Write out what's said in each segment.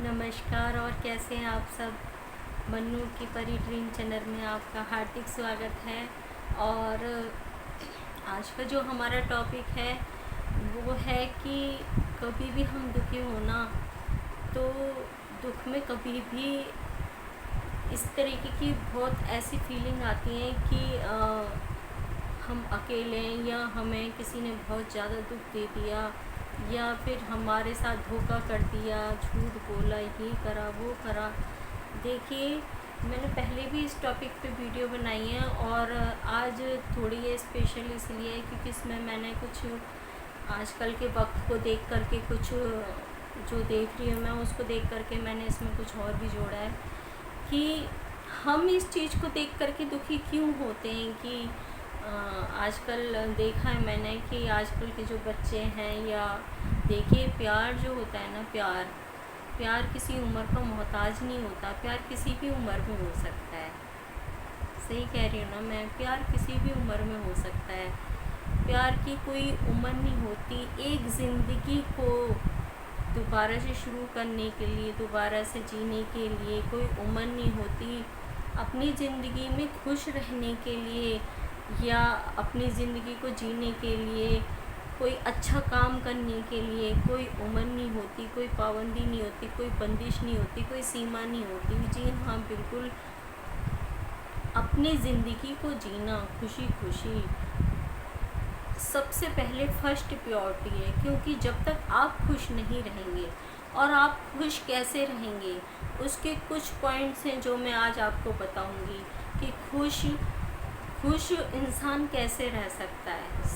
नमस्कार। और कैसे हैं आप सब। मन्नू की परी ड्रीम चैनल में आपका हार्दिक स्वागत है। और आज का जो हमारा टॉपिक है वो है कि कभी भी हम दुखी हो ना, तो दुख में कभी भी इस तरीके की बहुत ऐसी फीलिंग आती है कि हम अकेले हैं, या हमें किसी ने बहुत ज़्यादा दुख दे दिया, या फिर हमारे साथ धोखा कर दिया, झूठ बोला, ये करा वो करा। देखिए, मैंने पहले भी इस टॉपिक पे वीडियो बनाई है, और आज थोड़ी ये स्पेशल इसलिए है क्योंकि इसमें मैंने कुछ आजकल के वक्त को देख करके कुछ जो देख रही हूँ मैं उसको देख करके मैंने इसमें कुछ और भी जोड़ा है कि हम इस चीज़ को देख करके दुखी क्यों होते हैं। कि आजकल देखा है मैंने कि आजकल के जो बच्चे हैं, या देखिए प्यार जो होता है ना, प्यार किसी उम्र का मोहताज नहीं होता। प्यार किसी भी उम्र में हो सकता है। सही कह रही हूँ ना मैं, प्यार किसी भी उम्र में हो सकता है। प्यार की कोई उम्र नहीं होती। एक ज़िंदगी को दोबारा से शुरू करने के लिए, दोबारा से जीने के लिए कोई उम्र नहीं होती। अपनी ज़िंदगी में खुश रहने के लिए, या अपनी ज़िंदगी को जीने के लिए, कोई अच्छा काम करने के लिए कोई उम्र नहीं होती, कोई पाबंदी नहीं होती, कोई बंदिश नहीं होती, कोई सीमा नहीं होती। जी हाँ, बिल्कुल अपनी ज़िंदगी को जीना खुशी खुशी सबसे पहले फर्स्ट प्रायोरिटी है। क्योंकि जब तक आप खुश नहीं रहेंगे, और आप खुश कैसे रहेंगे उसके कुछ पॉइंट्स हैं जो मैं आज आपको बताऊंगी कि खुश इंसान कैसे रह सकता है।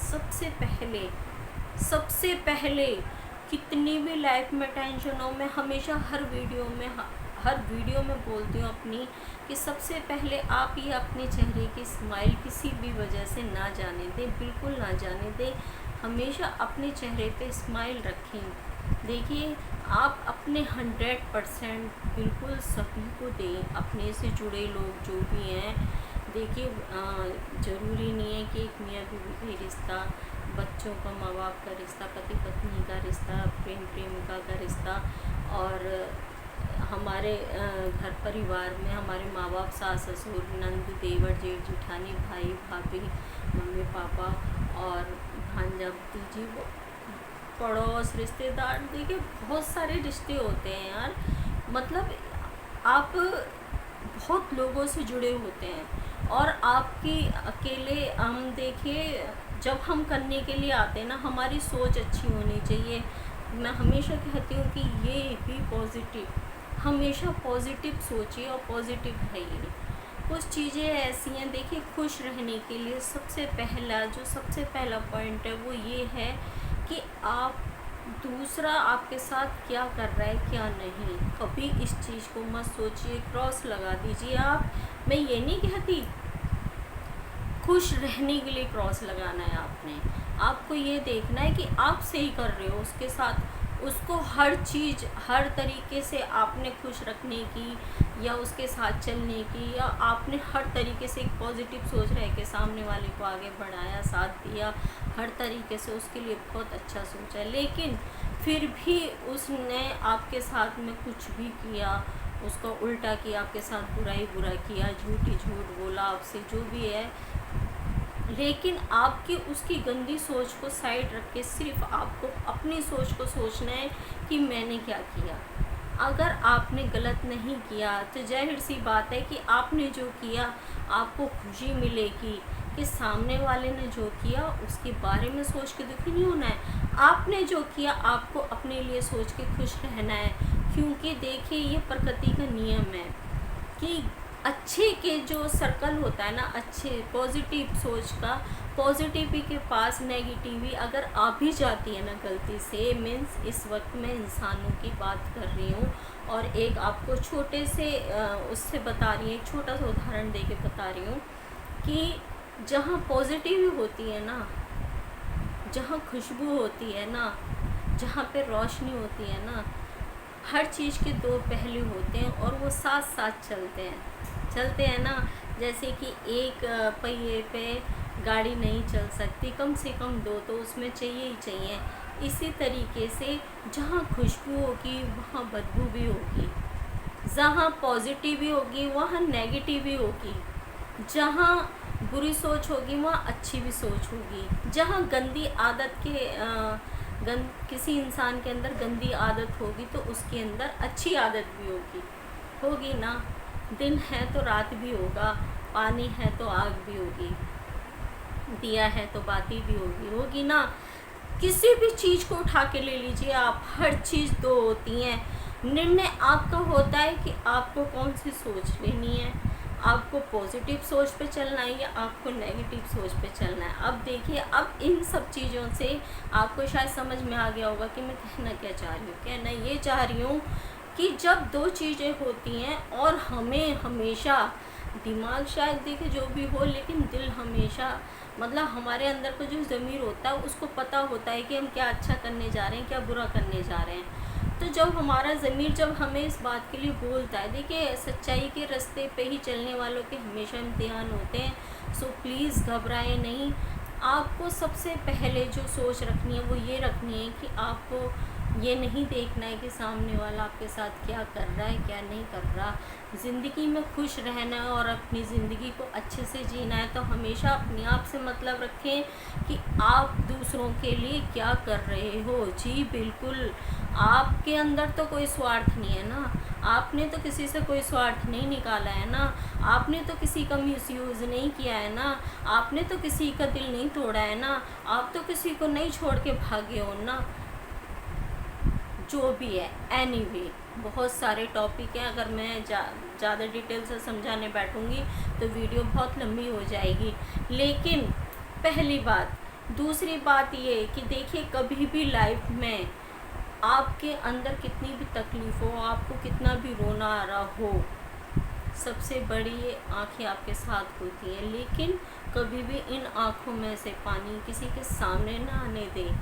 सबसे पहले कितनी भी लाइफ में टेंशन हो, मैं हमेशा हर वीडियो में बोलती हूँ अपनी, कि सबसे पहले आप ये अपने चेहरे की स्माइल किसी भी वजह से ना जाने दें, बिल्कुल ना जाने दें। हमेशा अपने चेहरे पे स्माइल रखें। देखिए, आप अपने 100% बिल्कुल सभी को दें। अपने से जुड़े लोग जो भी हैं, देखिए ज़रूरी नहीं है कि एक मियाँ बीवी का रिश्ता, बच्चों का माँ बाप का रिश्ता, पति पत्नी का रिश्ता, प्रेम प्रेमिका का रिश्ता, और हमारे घर परिवार में हमारे माँ बाप, सास ससुर, नंद देवर जेठ जेठानी, भाई भाभी, मम्मी पापा और भांजा भतीजी, पड़ोस, रिश्तेदार। देखिए बहुत सारे रिश्ते होते हैं यार। मतलब आप बहुत लोगों से जुड़े होते हैं, और आपकी अकेले हम देखिए जब हम करने के लिए आते हैं ना, हमारी सोच अच्छी होनी चाहिए। मैं हमेशा कहती हूँ कि ये भी पॉजिटिव, हमेशा पॉजिटिव सोचिए और पॉजिटिव रहिए। कुछ चीज़ें ऐसी हैं, देखिए खुश रहने के लिए सबसे पहला पॉइंट है वो ये है कि आप दूसरा आपके साथ क्या कर रहा है क्या नहीं, कभी इस चीज़ को मत सोचिए, क्रॉस लगा दीजिए आप। मैं ये नहीं कहती खुश रहने के लिए क्रॉस लगाना है आपने, आपको ये देखना है कि आप सही कर रहे हो उसके साथ, उसको हर चीज़ हर तरीके से आपने खुश रखने की, या उसके साथ चलने की, या आपने हर तरीके से एक पॉजिटिव सोच रह के सामने वाले को आगे बढ़ाया, साथ दिया, हर तरीके से उसके लिए बहुत अच्छा सोचा। लेकिन फिर भी उसने आपके साथ में कुछ भी किया, उसका उल्टा किया, आपके साथ बुरा किया, झूठ बोला आपसे, जो भी है, लेकिन आपकी उसकी गंदी सोच को साइड रख के सिर्फ आपको अपनी सोच को सोचना है कि मैंने क्या किया। अगर आपने गलत नहीं किया तो जाहिर सी बात है कि आपने जो किया आपको खुशी मिलेगी, कि सामने वाले ने जो किया उसके बारे में सोच के दुखी नहीं होना है। आपने जो किया आपको अपने लिए सोच के खुश रहना है। क्योंकि देखिए ये प्रकृति का नियम है कि अच्छे के जो सर्कल होता है ना, अच्छे पॉजिटिव सोच का, पॉजिटिव के पास नेगेटिव अगर आ भी जाती है ना गलती से, मीन्स इस वक्त मैं इंसानों की बात कर रही हूँ, और एक आपको छोटे से उससे बता रही हूँ, एक छोटा सा उदाहरण दे के बता रही हूँ कि जहाँ पॉजिटिव होती है ना, जहाँ खुशबू होती है ना, जहाँ पे रोशनी होती है ना, हर चीज़ के दो पहलू होते हैं और वो साथ साथ चलते हैं ना। जैसे कि एक पहिए पे गाड़ी नहीं चल सकती, कम से कम दो तो उसमें चाहिए ही चाहिए। इसी तरीके से जहाँ खुशबू होगी वहाँ बदबू भी होगी, जहाँ पॉजिटिव भी होगी वहाँ नेगेटिव भी होगी, जहाँ बुरी सोच होगी वहाँ अच्छी भी सोच होगी, जहाँ गंदी आदत के किसी इंसान के अंदर गंदी आदत होगी तो उसके अंदर अच्छी आदत भी होगी ना। दिन है तो रात भी होगा, पानी है तो आग भी होगी, दिया है तो बाती भी होगी ना। किसी भी चीज़ को उठा के ले लीजिए आप, हर चीज़ दो होती हैं। निर्णय आपका होता है कि आपको कौन सी सोच लेनी है, आपको पॉजिटिव सोच पे चलना है या आपको नेगेटिव सोच पे चलना है। अब देखिए, अब इन सब चीज़ों से आपको शायद समझ में आ गया होगा कि मैं कहना क्या चाह रही हूँ। कहना ये चाह रही हूँ कि जब दो चीज़ें होती हैं और हमें हमेशा दिमाग शायद देखिए जो भी हो, लेकिन दिल हमेशा मतलब हमारे अंदर का जो ज़मीर होता है उसको पता होता है कि हम क्या अच्छा करने जा रहे हैं, क्या बुरा करने जा रहे हैं। तो जब हमारा ज़मीर जब हमें इस बात के लिए बोलता है, देखिए सच्चाई के रास्ते पे ही चलने वालों के हमेशा इम्तिहान होते हैं। सो प्लीज़ घबराएं नहीं। आपको सबसे पहले जो सोच रखनी है वो ये रखनी है कि आपको ये नहीं देखना है कि सामने वाला आपके साथ क्या कर रहा है क्या नहीं कर रहा। ज़िंदगी में खुश रहना है और अपनी ज़िंदगी को अच्छे से जीना है तो हमेशा अपने आप से मतलब रखें कि आप दूसरों के लिए क्या कर रहे हो। जी बिल्कुल, आपके अंदर तो कोई स्वार्थ नहीं है ना, आपने तो किसी से कोई स्वार्थ नहीं निकाला है ना, आपने तो किसी का मिसयूज़ नहीं किया है ना, आपने तो किसी का दिल नहीं तोड़ा है ना, आप तो किसी को नहीं छोड़ के भागे हो ना। जो भी है, एनीवे बहुत सारे टॉपिक हैं, अगर मैं ज़्यादा डिटेल से समझाने बैठूंगी तो वीडियो बहुत लंबी हो जाएगी। लेकिन पहली बात, दूसरी बात ये कि देखिए कभी भी लाइफ में आपके अंदर कितनी भी तकलीफ़ हो, आपको कितना भी रोना आ रहा हो, सबसे बड़ी ये आँखें आपके साथ होती हैं। लेकिन कभी भी इन आँखों में से पानी किसी के सामने ना आने दें,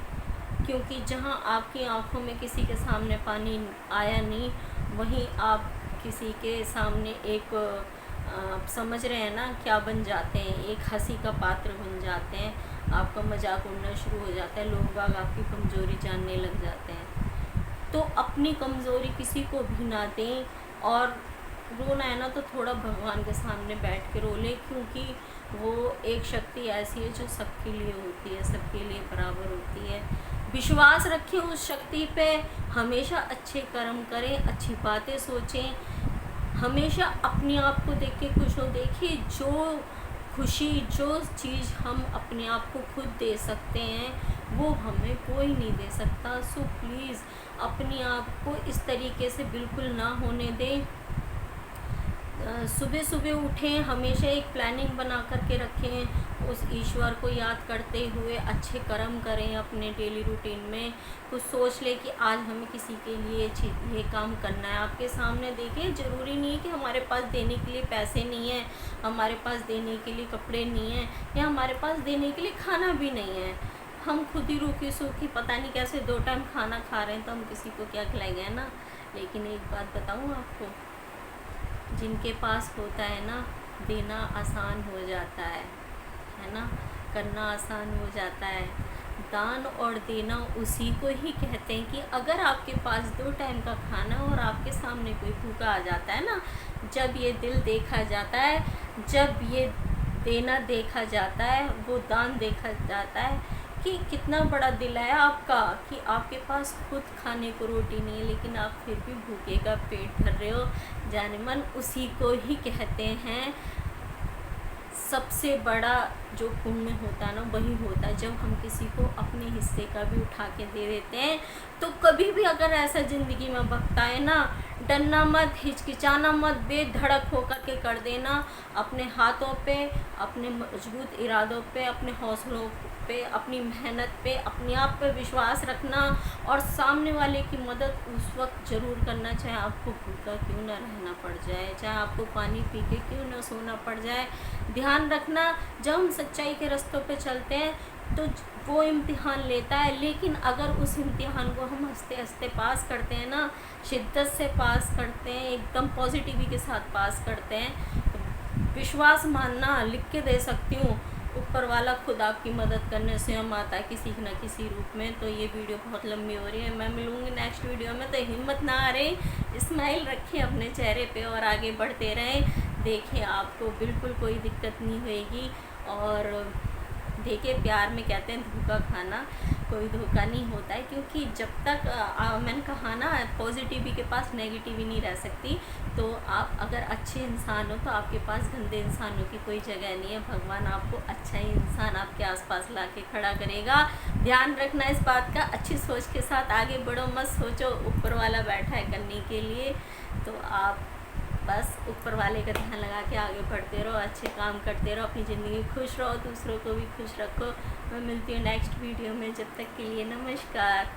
क्योंकि जहाँ आपकी आंखों में किसी के सामने पानी आया नहीं, वहीं आप किसी के सामने एक समझ रहे हैं ना क्या बन जाते हैं, एक हंसी का पात्र बन जाते हैं, आपका मजाक उड़ना शुरू हो जाता है, लोग बाग आपकी कमज़ोरी जानने लग जाते हैं। तो अपनी कमज़ोरी किसी को भी ना दें, और रोना है ना तो थोड़ा भगवान के सामने बैठ के रो लें, क्योंकि वो एक शक्ति ऐसी है जो सबके लिए होती है, सबके लिए बराबर होती है। विश्वास रखें उस शक्ति पे, हमेशा अच्छे कर्म करें, अच्छी बातें सोचें, हमेशा अपने आप को देख के खुश हो। देखिए जो खुशी, जो चीज़ हम अपने आप को खुद दे सकते हैं वो हमें कोई नहीं दे सकता। सो प्लीज़ अपने आप को इस तरीके से बिल्कुल ना होने दें। सुबह सुबह उठें, हमेशा एक प्लानिंग बना करके रखें, उस ईश्वर को याद करते हुए अच्छे कर्म करें अपने डेली रूटीन में। कुछ सोच लें कि आज हमें किसी के लिए ये काम करना है। आपके सामने देखिए, ज़रूरी नहीं है कि हमारे पास देने के लिए पैसे नहीं हैं, हमारे पास देने के लिए कपड़े नहीं हैं, या हमारे पास देने के लिए खाना भी नहीं है। हम खुद ही रूखी सूखी पता नहीं कैसे 2 टाइम खाना खा रहे हैं, तो हम किसी को क्या खिलाएंगे ना। लेकिन एक बात बताऊँ आपको, जिनके पास होता है ना, देना आसान हो जाता है ना, करना आसान हो जाता है। दान और देना उसी को ही कहते हैं कि अगर आपके पास 2 टाइम का खाना और आपके सामने कोई भूखा आ जाता है ना, जब ये दिल देखा जाता है, जब ये देना देखा जाता है, वो दान देखा जाता है कि कितना बड़ा दिल है आपका, कि आपके पास खुद खाने को रोटी नहीं है लेकिन आप फिर भी भूखे का पेट भर रहे हो। जाने मन उसी को ही कहते हैं सबसे बड़ा जो पुण्य होता है ना, वही होता है जब हम किसी को अपने हिस्से का भी उठा के दे देते हैं। तो कभी भी अगर ऐसा ज़िंदगी में वक्त आए ना, डरना मत, हिचकिचाना मत, बेधड़क होकर के कर देना। अपने हाथों पे, अपने मजबूत इरादों पे, अपने हौसलों पे, अपनी मेहनत पे, अपने आप पे विश्वास रखना, और सामने वाले की मदद उस वक्त ज़रूर करना, चाहे आपको भूखा क्यों ना रहना पड़ जाए, चाहे आपको पानी पी के क्यों ना सोना पड़ जाए। ध्यान रखना, जब हम सच्चाई के रास्तों पे चलते हैं तो वो इम्तिहान लेता है, लेकिन अगर उस इम्तिहान को हम हंसते हंसते पास करते हैं ना, शिद्दत से पास करते हैं, एकदम पॉजिटिविटी के साथ पास करते हैं, विश्वास मानना, लिख के दे सकती हूँ, ऊपर वाला खुद आपकी मदद करने स्वयं आता है किसी न किसी रूप में। तो ये वीडियो बहुत लंबी हो रही है, मैं मिलूँगी नेक्स्ट वीडियो में। तो हिम्मत ना हारे, स्माइल रखें अपने चेहरे पे और आगे बढ़ते रहें। देखिए आपको बिल्कुल कोई दिक्कत नहीं होएगी। और देखिए प्यार में कहते हैं धोखा खाना, कोई धोखा नहीं होता है, क्योंकि जब तक मैंने कहा ना पॉजिटिव के पास नेगेटिव नहीं रह सकती। तो आप अगर अच्छे इंसान हो तो आपके पास गंदे इंसानों की कोई जगह नहीं है। भगवान आपको अच्छा ही इंसान आपके आसपास ला के खड़ा करेगा। ध्यान रखना इस बात का, अच्छी सोच के साथ आगे बढ़ो, मत सोचो ऊपर वाला बैठा है करने के लिए। तो आप बस ऊपर वाले का ध्यान लगा के आगे बढ़ते रहो, अच्छे काम करते रहो, अपनी ज़िंदगी खुश रहो, दूसरों को भी खुश रखो। मैं मिलती हूँ नेक्स्ट वीडियो में, जब तक के लिए नमस्कार।